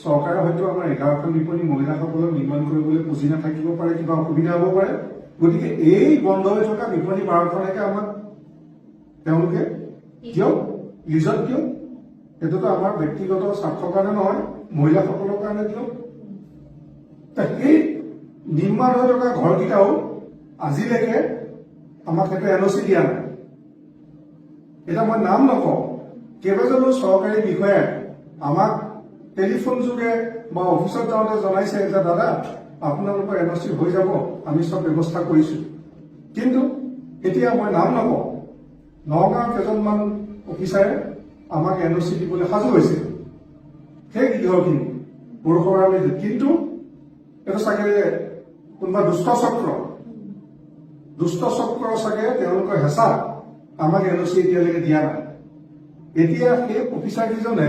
চৰকাৰে হয়তো আমাৰ 11খন বিপণী মহিলাসকলক নিৰ্মাণ কৰিবলৈ পুঁজি নাথাকিব পাৰে, কিবা অসুবিধা হ'ব পাৰে। গতিকে এই বন্ধ হৈ থকা বিপণী 12খনকে আমাক তেওঁলোকে দিয়ক, লিজত দিয়ক। সেইটোতো আমাৰ ব্যক্তিগত স্বাৰ্থৰ কাৰণে নহয়, মহিলাসকলৰ কাৰণে দিয়ক। সেই নিৰ্মাণ হৈ থকা ঘৰকেইটাও আজিলৈকে আমাক সেইটো এনঅ'চি দিয়া নাই। এতিয়া মই নাম নকওঁ, কেইবাজনো চৰকাৰী বিষয়াই আমাক টেলিফোন যোগে বা অফিচত যাওঁতে জনাইছে যে দাদা আপোনালোকৰ এনঅ'চি হৈ যাব, আমি চব ব্যৱস্থা কৰিছো। কিন্তু এতিয়া মই নাম নকওঁ, নগাঁৱৰ কেইজনমান অফিচাৰে আমাক এনঅ'চি দিবলৈ সাজু হৈছে সেই গৃহখিনি পৌৰসভাৰ। কিন্তু এইটো চাগে কোনোবা দুষ্ট চক্ৰ চাগে তেওঁলোকৰ হেঁচাত আমাক এনঅ'চি এতিয়ালৈকে দিয়া নাই। এতিয়া সেই অফিচাৰ কেইজনে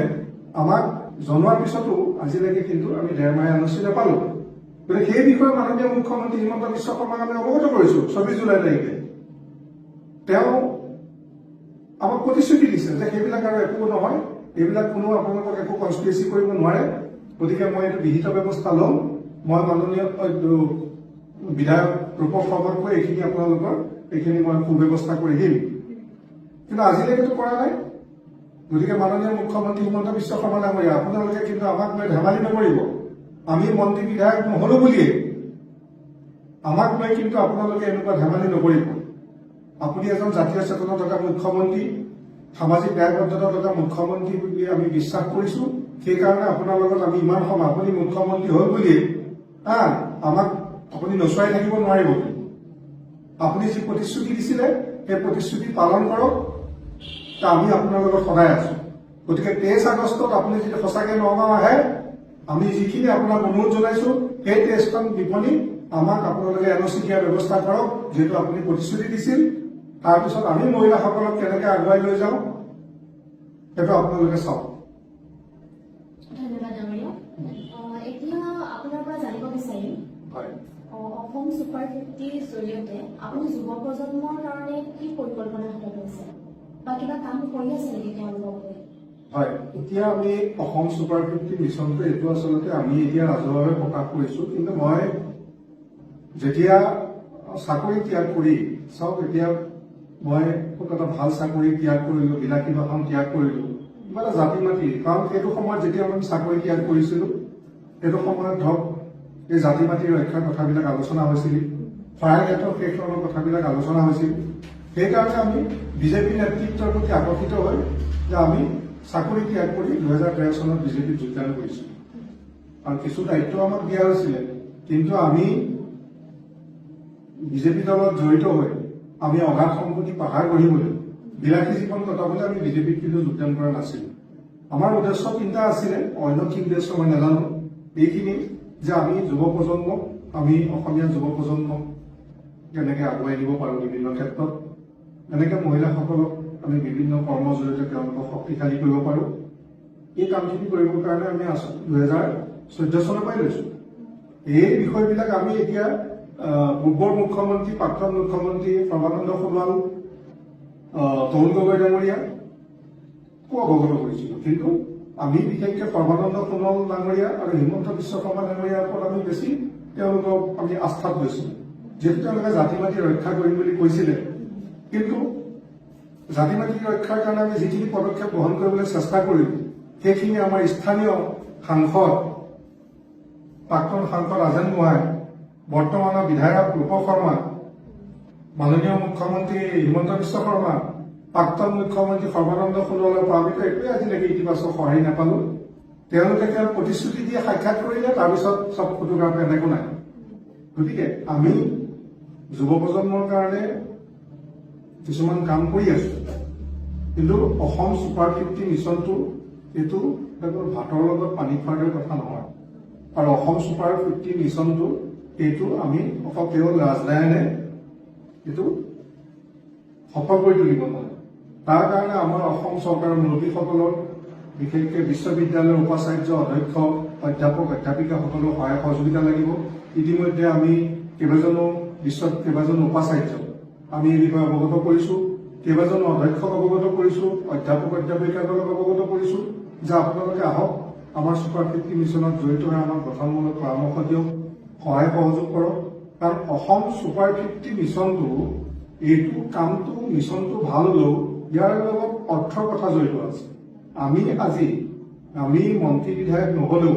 আমাক জনোৱাৰ পিছতো আজিলৈকে কিন্তু আমি 1.5 মাহ এনঅ'চি নাপালো। গতিকে সেই বিষয়ে মাননীয় মুখ্যমন্ত্ৰী হিমন্ত বিশ্ব শৰ্মাক আমি অৱগত কৰিছো 24 জুলাই তাৰিখে। তেওঁ আমাক প্ৰতিশ্ৰুতি দিছে যে সেইবিলাক আৰু একো নহয়, এইবিলাক কোনো আপোনালোকক একো কনস্পিৰেচি কৰিব নোৱাৰে। গতিকে মই এইটো বিহিত ব্যৱস্থা ল'ম। মই মাননীয় বিধায়ক ৰূপক শৰ্মাক কৈ এইখিনি মই সুব্যৱস্থা কৰি দিম। কিন্তু আজিলৈকেতো কৰা নাই। গতিকে মাননীয় মুখ্যমন্ত্ৰী হিমন্ত বিশ্ব শৰ্মা ডাঙৰীয়া, আপোনালোকে কিন্তু আমাক লৈ ধেমালি নকৰিব। আমি মন্ত্ৰী বিধায়ক নহলো বুলিয়ে আমাক লৈ কিন্তু আপোনালোকে এনেকুৱা ধেমালি নকৰিব। আপুনি এজন জাতীয় চেতনা থকা মুখ্যমন্ত্ৰী, সামাজিক দায়বদ্ধতা থকা মুখ্যমন্ত্ৰী বুলি আমি বিশ্বাস কৰিছো। সেইকাৰণে আপোনাৰ লগত আমি ইমান সময়, আপুনি মুখ্যমন্ত্ৰী হ'ল বুলিয়ে আমাক আপুনি নচুৱাই থাকিব নোৱাৰিব। আপুনি যি প্ৰতিশ্ৰুতি দিছিলে সেই প্ৰতিশ্ৰুতি পালন কৰক। আমি আপোনাৰ লগত সদায় আছো। গতিকে 23 আগষ্টত আপুনি যদি সঁচাকে নগাঁও আহে, আমি যিখিনি আপোনাক অনুৰোধ জনাইছো সেই 23খন বিপণী আমাক আপোনালোকে এনঅ'চি দিয়াৰ ব্যৱস্থা কৰক, যিহেতু আপুনি প্ৰতিশ্ৰুতি দিছিল। তাৰপিছত আমি মহিলাসকলক কেনেকে আগুৱাই লৈ যাওঁ সেইটো আপোনালোকে চাওক। ধন্যবাদ ডাঙৰীয়া। এতিয়া আপোনাৰ পৰা জানিব বিচাৰিম, অসম ছুপাৰ 50ৰ জৰিয়তে আপুনি যুৱ প্ৰজন্মৰ কাৰণে কি পৰিকল্পনা হাতত লৈছে বা কিবা কাম কৰি আছে নেকি তেওঁলোকক? হয়, এতিয়া আমি অসম ছুপাৰ 50 মিছনটো এইটো আচলতে আমি এতিয়া ৰাজহুৱাভাৱে প্ৰকাশ কৰিছো। কিন্তু মই যেতিয়া চাকৰি ত্যাগ কৰি চাওক, এতিয়া মই খুব এটা ভাল চাকৰি ত্যাগ কৰিলো, বিলাসী বাহন ত্যাগ কৰিলো, কিবা এটা জাতি মাতি। কাৰণ সেইটো সময়ত যেতিয়া আমি চাকৰি ত্যাগ কৰিছিলো, সেইটো সময়ত ধৰক এই জাতি মাটিৰ ৰক্ষাৰ কথাবিলাক আলোচনা হৈছিল, শৰাইঘাটৰ শেষ ধৰণৰ কথাবিলাক আলোচনা হৈছিল। সেইকাৰণে আমি বিজেপি নেতৃত্বৰ প্ৰতি আকৰ্ষিত হৈ যে আমি চাকৰি ত্যাগ কৰি 2013 চনত বিজেপিত যোগদান কৰিছো। আৰু কিছু দায়িত্ব আমাক দিয়া হৈছিলে, কিন্তু আমি বিজেপি দলত জড়িত হৈ আমি অগাধ সম্পত্তি পাহাৰ গঢ়িবলৈ, বিলাসী জীৱন কটাবলৈ আমি বিজেপিত কিন্তু যোগদান কৰা নাছিলো। আমাৰ উদ্দেশ্য তিনিটা আছিলে, অন্য কি উদ্দেশ্য মই নাজানো। এইখিনি যে আমি যুৱ প্ৰজন্মক, আমি অসমীয়া যুৱ প্ৰজন্মক কেনেকে আগুৱাই নিব পাৰো বিভিন্ন ক্ষেত্ৰত, এনেকে মহিলাসকলক আমি বিভিন্ন কৰ্মৰ জৰিয়তে তেওঁলোকক শক্তিশালী কৰিব পাৰো। এই কামখিনি কৰিবৰ কাৰণে আমি 2014 চনৰ পৰাই লৈছো। এই বিষয়বিলাক আমি এতিয়া পূৰ্বৰ মুখ্যমন্ত্ৰী, প্ৰাক্তন মুখ্যমন্ত্ৰী সৰ্বানন্দ সোণোৱাল, তৰুণ গগৈ ডাঙৰীয়া অৱগত কৰিছিলো। কিন্তু আমি বিশেষকৈ সৰ্বানন্দ সোণোৱাল ডাঙৰীয়া আৰু হিমন্ত বিশ্ব শৰ্মা ডাঙৰীয়াৰ ওপৰত আমি বেছি তেওঁলোকক আমি আস্থাত লৈছিলো, যিহেতু তেওঁলোকে জাতি মাটি ৰক্ষা কৰিম বুলি কৈছিলে। কিন্তু জাতি মাটি ৰক্ষাৰ কাৰণে আমি যিখিনি পদক্ষেপ গ্ৰহণ কৰিবলৈ চেষ্টা কৰিলো, সেইখিনি আমাৰ স্থানীয় সাংসদ, প্ৰাক্তন সাংসদ ৰাজেন গোহাঁই, বৰ্তমানৰ বিধায়ক ৰূপক শৰ্মা, মাননীয় মুখ্যমন্ত্ৰী হিমন্ত বিশ্ব শৰ্মা, প্ৰাক্তন মুখ্যমন্ত্ৰী সৰ্বানন্দ সোণোৱালৰ পৰা আমি একোৱে আজিলৈকে ইতিবাচক সঁহাৰি নাপালো। তেওঁলোকে কেৱল প্ৰতিশ্ৰুতি দিয়ে সাক্ষাৎ কৰিলে, তাৰপিছত চব ফটোগ্ৰাফ এনেকো নাই। গতিকে আমি যুৱ প্ৰজন্মৰ কাৰণে কিছুমান কাম কৰি আছো, কিন্তু অসম ছুপাৰ 50 মিছনটো এইটো ভাতৰ লগত পানী খোৱাৰ দৰে কথা নহয়। আৰু অসম ছুপাৰ 50 মিছনটো এইটো আমি অকল কেৱল ৰাজধানীয়ে এইটো সফল কৰি তুলিব নোৱাৰে। তাৰ কাৰণে আমাৰ অসম চৰকাৰৰ মুৰব্বীসকলৰ, বিশেষকৈ বিশ্ববিদ্যালয়ৰ উপাচাৰ্য, অধ্যক্ষ, অধ্যাপক, অধ্যাপিকাসকলৰ সহায় সহযোগিতা লাগিব। ইতিমধ্যে আমি কেইবাজনো উপাচাৰ্য আমি এই বিষয়ে অৱগত কৰিছো, কেইবাজনো অধ্যক্ষক অৱগত কৰিছো, অধ্যাপক, অধ্যাপিকাসকলক অৱগত কৰিছো যে আপোনালোকে আহক, আমাৰ ছুপাৰ 50 মিছনত জড়িত হৈ আমাক গঠনমূলক পৰামৰ্শ দিয়ক, সহায় সহযোগ কৰক। কাৰণ অসম ছুপাৰ 50 মিছনটো এইটো কামটো মিছনটো ভাল হলেও ইয়াৰ লগত অৰ্থৰ কথা জড়িত আছে। আমি মন্ত্ৰী বিধায়ক নহলেও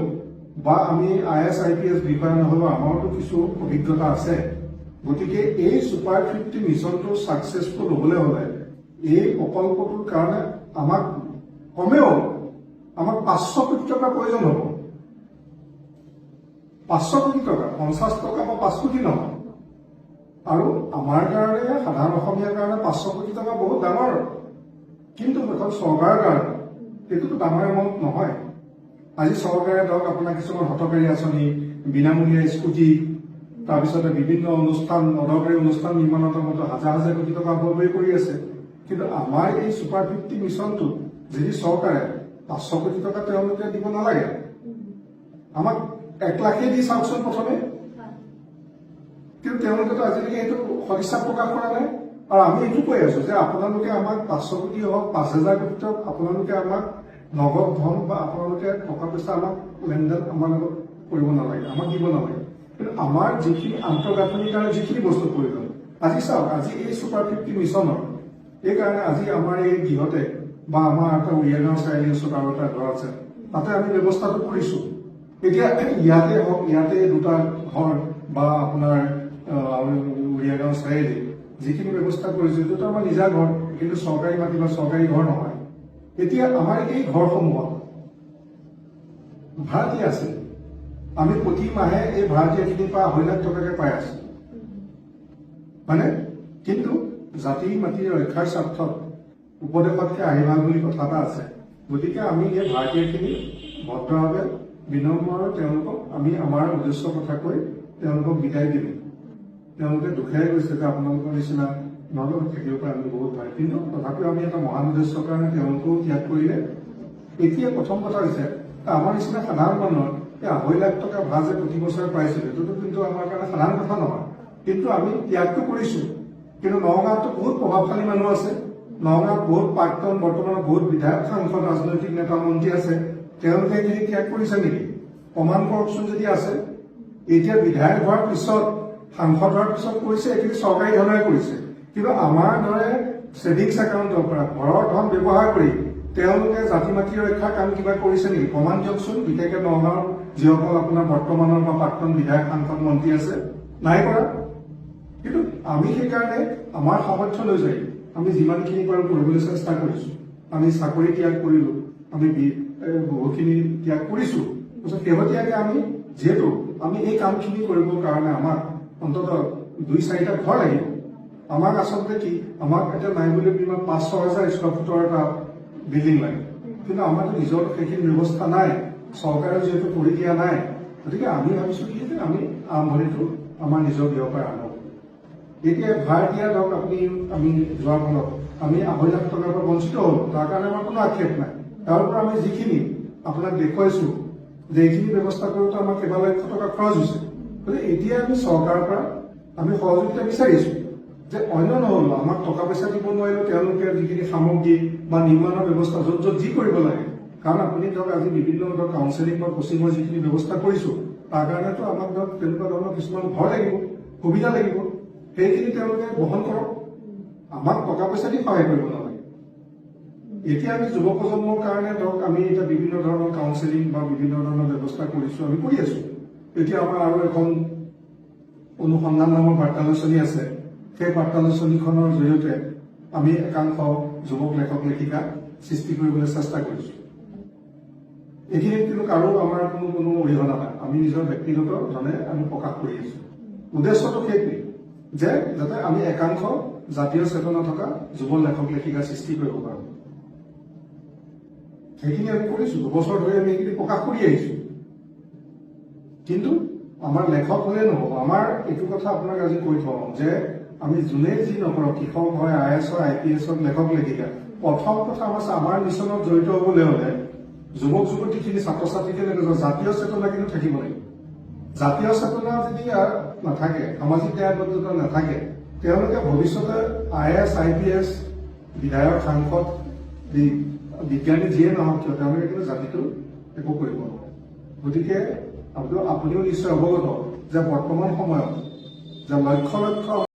বা আমি IAS IPS বিষয়া নহলেও আমাৰতো কিছু অভিজ্ঞতা আছে। গতিকে এই ছুপাৰ 50 মিছনটো ছাকচেছফুল হবলৈ হলে এই প্ৰকল্পটোৰ কাৰণে আমাক কমেও 500 কোটি টকাৰ প্ৰয়োজন হ'ব। 500 কোটি টকা, 50 টকা বা 5 কোটি নহয়। আৰু আমাৰ কাৰণে সাধাৰণ অসমীয়াৰ কাৰণে 500 কোটি টকা বহুত ডাঙৰ, কিন্তু এখন চৰকাৰৰ কাৰণে এইটোতো ডাঙৰ এমাউণ্ট নহয়। আজি চৰকাৰে ধৰক আপোনাৰ কিছুমান হতকাৰী আঁচনি, বিনামূলীয়া স্কুটি, তাৰপিছতে বিভিন্ন অনুষ্ঠান, অদৰকাৰী অনুষ্ঠান নিৰ্মাণত মতো হাজাৰ হাজাৰ কোটি টকা ব্যয় কৰি আছে। কিন্তু আমাৰ এই ছুপাৰ 50 মিছনটো যদি চৰকাৰে 500 কোটি টকা তেওঁলোকে দিব নালাগে, আমাক 1 লাখেই দি চাওকচোন প্ৰথমে। কিন্তু তেওঁলোকেতো আজিলৈকে এইটো সদিচ্ছা প্ৰকাশ কৰা নাই। আৰু আমি এইটো কৈ আছো যে আপোনালোকে আমাক 500 কোটি হওক, 5000 কোটি টকা আপোনালোকে আমাক নগদ ধন বা আপোনালোকে টকা পইচা আমাক লেনদেন আমাৰ লগত কৰিব নালাগে, আমাক দিব নালাগে। কিন্তু আমাৰ যিখিনি আন্তঃগাঁথনিৰ কাৰণে যিখিনি বস্তু প্ৰয়োজন, আজি চাওক, আজি এই ছুপাৰ 50 মিছনৰ এই কাৰণে আজি আমাৰ এই গৃহতে বা আমাৰ এটা উৰিয়াগাঁও চাৰিআলি ওচৰত আৰু এটা ঘৰ আছে, তাতে আমি ব্যৱস্থাটো কৰিছো। এতিয়া ইয়াতে হওক, ইয়াতে দুটা ঘৰ বা আপোনাৰ উৰিয়াগাঁও চাৰিআলি যিখিনি ব্যৱস্থা কৰিছো, এইটোতো আমাৰ নিজা ঘৰ, কিন্তু চৰকাৰী মাটি বা চৰকাৰী ঘৰ নহয়। এতিয়া আমাৰ এই ঘৰসমূহত ভাড়াতীয়া আছে। আমি প্ৰতি মাহে এই ভাড়াতীয়াখিনিৰ পৰা 2.5 লাখ টকাকে পাই আছো, মানে। কিন্তু জাতি মাটি ৰক্ষাৰ স্বাৰ্থত উপদেশতকে আহিভাল বুলি কথা এটা আছে। গতিকে আমি এই ভাড়াতীয়াখিনি ভদ্ৰভাৱে বিনম্ৰ তেওঁলোকক আমি আমাৰ উদ্দেশ্য কথা কৈ তেওঁলোকক বিদায় দিম। তেওঁলোকে দুখেৰে কৈছে যে আপোনালোকৰ নিচিনা নহলেও থাকিব পাৰে, আমি বহুত ভাল, কিন্তু তথাপিও আমি এটা মহান উদ্দেশ্যৰ কাৰণে তেওঁলোকেও ত্যাগ কৰিলে। এতিয়া প্ৰথম কথা হৈছে আমাৰ নিচিনা সাধাৰণ মানুহৰ এই 2.5 লাখ টকা ভাড়া যে প্ৰতি বছৰে পাইছিল, এইটোতো কিন্তু আমাৰ কাৰণে সাধাৰণ কথা নহয়। কিন্তু আমি ত্যাগটো কৰিছো। কিন্তু নগাঁৱতো বহুত প্ৰভাৱশালী মানুহ আছে, নগাঁৱত বহুত প্ৰাক্তন, বৰ্তমানৰ বহুত বিধায়ক, সাংসদ, ৰাজনৈতিক নেতা, মন্ত্ৰী আছে। তেওঁলোকে এইখিনি ত্যাগ কৰিছে নেকি? প্ৰমাণ কৰকচোন যদি আছে। এতিয়া বিধায়ক হোৱাৰ পিছত, সাংসদ হোৱাৰ পিছত কৰিছে, এইখিনি চৰকাৰী ধৰণে কৰিছে। কিন্তু আমাৰ দৰে ছেভিংছ একাউণ্টৰ পৰা ঘৰৰ ধন ব্যৱহাৰ কৰি তেওঁলোকে জাতি মাটি ৰক্ষাৰ কাম কিবা কৰিছে নেকি? প্ৰমাণ দিয়কচোন। বিশেষকৈ নগাঁৱৰ যিসকল আপোনাৰ বৰ্তমানৰ বা প্ৰাক্তন বিধায়ক, সাংসদ, মন্ত্ৰী আছে, নাই কৰা। কিন্তু আমি সেইকাৰণে আমাৰ সামৰ্থ্য অনুযায়ী আমি যিমানখিনি পাৰো কৰিবলৈ চেষ্টা কৰিছো। আমি চাকৰি ত্যাগ কৰিলো, আমি বহুখিনি ত্যাগ কৰিছো। শেহতীয়াকৈ আমি যিহেতু আমি এই কামখিনি কৰিবৰ কাৰণে আমাক অন্ততঃ 2-4টা ঘৰ লাগিব। আমাক আচলতে কি, আমাক এতিয়া নাই বুলি 5-6 হাজাৰ স্কোৱাৰ ফুটৰ এটা বিল্ডিং লাগে, কিন্তু আমাৰতো নিজৰ সেইখিনি ব্যৱস্থা নাই, চৰকাৰে যিহেতু কৰি দিয়া নাই। গতিকে আমি ভাবিছো কি যে আমি আৰম্ভণিটো আমাৰ নিজৰ গৃহৰ পৰা আৰম্ভ কৰোঁ। এতিয়া ভাড়াতীয়া ধৰক আমি যোৱাৰ ফলত আমি 2.5 লাখ টকাৰ পৰা বঞ্চিত হলো, তাৰ কাৰণে আমাৰ কোনো আক্ষেপ নাই। তাৰ পৰা আমি যিখিনি আপোনাক দেখুৱাইছো যে এইখিনি ব্যৱস্থা কৰোঁতে আমাৰ কেইবা লাখ টকা খৰচ হৈছে। গতিকে এতিয়া আমি চৰকাৰৰ পৰা আমি সহযোগিতা বিচাৰিছো যে অন্য নহলো আমাক টকা পইচা দিব নোৱাৰিলেও তেওঁলোকে যিখিনি সামগ্ৰী বা নিৰ্মাণৰ ব্যৱস্থা য'ত য'ত যি কৰিব লাগে, কাৰণ আপুনি ধৰক আজি বিভিন্ন ধৰক কাউন্সেলিং বা কোচিঙৰ যিখিনি ব্যৱস্থা কৰিছো, তাৰ কাৰণেতো আমাক ধৰক তেনেকুৱা ধৰণৰ কিছুমান ঘৰ লাগিব, সুবিধা লাগিব, সেইখিনি তেওঁলোকে বহন কৰক। আমাক টকা পইচা দি সহায় কৰিব নালাগে। এতিয়া আমি যুৱ প্ৰজন্মৰ কাৰণে ধৰক আমি এতিয়া বিভিন্ন ধৰণৰ কাউন্সেলিং বা বিভিন্ন ধৰণৰ ব্যৱস্থা কৰিছো, আমি কৰি আছো। এতিয়া আমাৰ আৰু এখন অনুসন্ধান নামৰ বাৰ্তালোচনী আছে। সেই বাৰ্তালোচনীখনৰ জৰিয়তে আমি একাংশ যুৱক লেখক লেখিকা সৃষ্টি কৰিবলৈ চেষ্টা কৰিছো। এইখিনিত কিন্তু কাৰো আমাৰ কোনো অৰিহণা নাই, আমি নিজৰ ব্যক্তিগত ধৰণে আমি প্ৰকাশ কৰি আছো। উদ্দেশ্যটো সেইটোৱেই যে যাতে আমি একাংশ জাতীয় চেতনা থকা যুৱ লেখক লেখিকা সৃষ্টি কৰিব পাৰো। সেইখিনি আমি কৰিছো, 2 বছৰ ধৰি আমি এইখিনি প্ৰকাশ কৰি আহিছো। কিন্তু আমাৰ লেখক হলে নহব। আমাৰ এইটো কথা আপোনাক আজি কৈ থওঁ যে আমি যোনে যি নকৰক, কৃষক হয়, IAS হয়, IPS হওক, লেখক লেখিকা, প্ৰথম কথা আমাৰ মিছনত জড়িত হবলৈ হলে যুৱক যুৱতীখিনি, ছাত্ৰ ছাত্ৰীখিনি জাতীয় চেতনা কিন্তু থাকিব লাগিব। জাতীয় চেতনা যদি নাথাকে, সামাজিক দায়বদ্ধতা নাথাকে, তেওঁলোকে ভৱিষ্যতে IAS IPS, বিধায়ক, সাংসদ, বিজ্ঞানী যিয়ে নহওক কিয় তেওঁলোকে কিন্তু জাতিটো একো কৰিব নোৱাৰে গতিকে আপুনিও নিশ্চয় অৱগত যে বৰ্তমান সময়ত যে লক্ষ লক্ষ